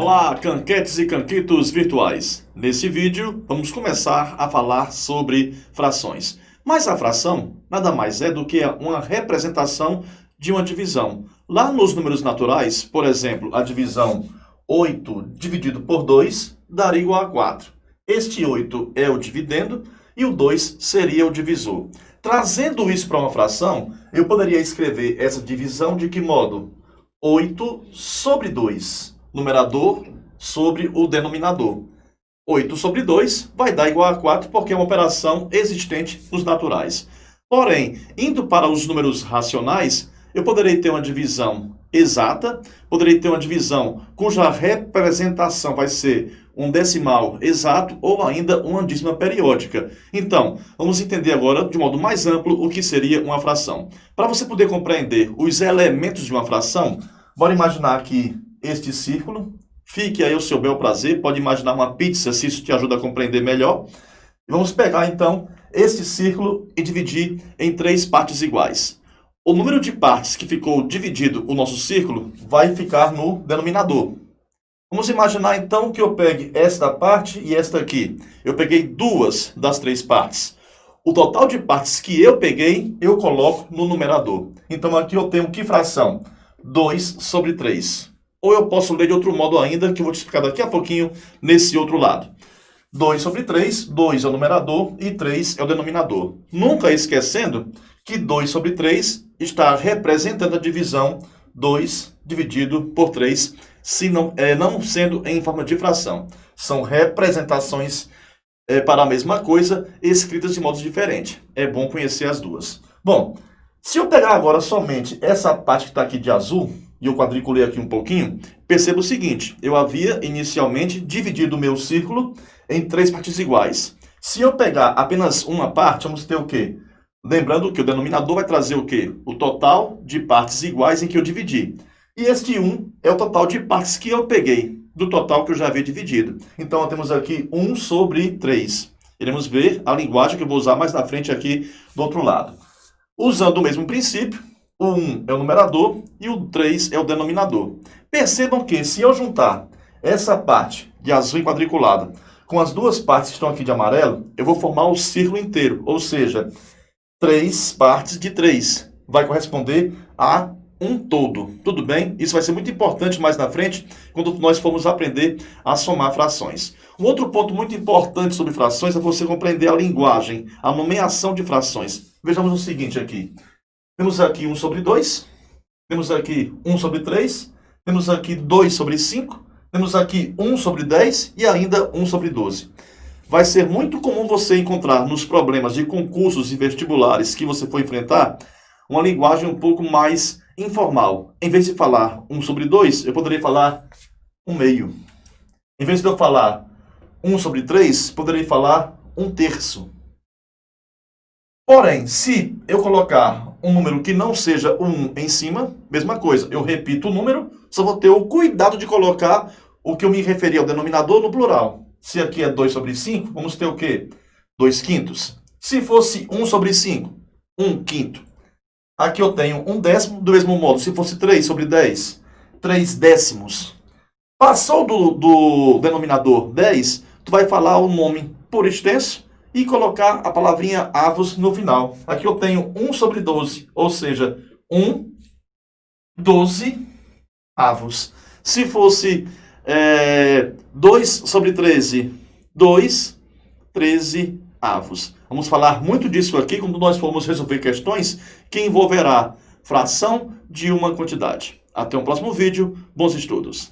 Olá, canquetes e canquitos virtuais. Nesse vídeo, vamos começar a falar sobre frações. Mas a fração nada mais é do que uma representação de uma divisão. Lá nos números naturais, por exemplo, a divisão 8 dividido por 2 daria igual a 4. Este 8 é o dividendo e o 2 seria o divisor. Trazendo isso para uma fração, eu poderia escrever essa divisão de que modo? 8 sobre 2, numerador sobre o denominador. 8 sobre 2 vai dar igual a 4 porque é uma operação existente nos naturais. Porém, indo para os números racionais, eu poderei ter uma divisão exata, poderei ter uma divisão cuja representação vai ser um decimal exato ou ainda uma dízima periódica. Então, vamos entender agora, de modo mais amplo, o que seria uma fração. Para você poder compreender os elementos de uma fração, bora imaginar aqui este círculo. Fique aí ao seu bel prazer, pode imaginar uma pizza, se isso te ajuda a compreender melhor. E vamos pegar, então, este círculo e dividir em 3 partes iguais. O número de partes que ficou dividido o nosso círculo vai ficar no denominador. Vamos imaginar, então, que eu pegue esta parte e esta aqui. Eu peguei 2 das 3 partes. O total de partes que eu peguei, eu coloco no numerador. Então, aqui eu tenho que fração? 2 sobre 3. Ou eu posso ler de outro modo ainda, que eu vou te explicar daqui a pouquinho nesse outro lado. 2 sobre 3, 2 é o numerador e 3 é o denominador. Nunca esquecendo que 2 sobre 3 está representando a divisão 2 dividido por 3, se não sendo em forma de fração. São representações para a mesma coisa, escritas de modos diferentes. É bom conhecer as duas. Bom, se eu pegar agora somente essa parte que está aqui de azul, e eu quadriculei aqui um pouquinho, perceba o seguinte, eu havia inicialmente dividido o meu círculo em 3 partes iguais. Se eu pegar apenas uma parte, vamos ter o quê? Lembrando que o denominador vai trazer o quê? O total de partes iguais em que eu dividi. E este 1 é o total de partes que eu peguei, do total que eu já havia dividido. Então, nós temos aqui 1 sobre 3. Iremos ver a linguagem que eu vou usar mais na frente aqui do outro lado. Usando o mesmo princípio, o 1 é o numerador e o 3 é o denominador. Percebam que se eu juntar essa parte de azul quadriculada com as duas partes que estão aqui de amarelo, eu vou formar o círculo inteiro, ou seja, 3 partes de 3. Vai corresponder a um todo. Tudo bem? Isso vai ser muito importante mais na frente, quando nós formos aprender a somar frações. Um outro ponto muito importante sobre frações é você compreender a linguagem, a nomeação de frações. Vejamos o seguinte aqui. Temos aqui 1 sobre 2, temos aqui 1 sobre 3, temos aqui 2 sobre 5, temos aqui 1 sobre 10 e ainda 1 sobre 12. Vai ser muito comum você encontrar nos problemas de concursos e vestibulares que você for enfrentar uma linguagem um pouco mais informal. Em vez de falar 1 sobre 2, eu poderia falar 1 meio. Em vez de eu falar 1 sobre 3, poderia falar 1 terço. Porém, se eu colocar um número que não seja 1 em cima, mesma coisa, eu repito o número, só vou ter o cuidado de colocar o que eu me referi ao denominador no plural. Se aqui é 2 sobre 5, vamos ter o quê? 2 quintos. Se fosse 1 sobre 5, 1 quinto. Aqui eu tenho 1 décimo, do mesmo modo, se fosse 3 sobre 10, 3 décimos. Passou do denominador 10, tu vai falar o nome por extenso e colocar a palavrinha avos no final. Aqui eu tenho 1 sobre 12, ou seja, 1, 12 avos. Se fosse 2 sobre 13, 2, 13 avos. Vamos falar muito disso aqui quando nós formos resolver questões que envolverá fração de uma quantidade. Até o próximo vídeo. Bons estudos!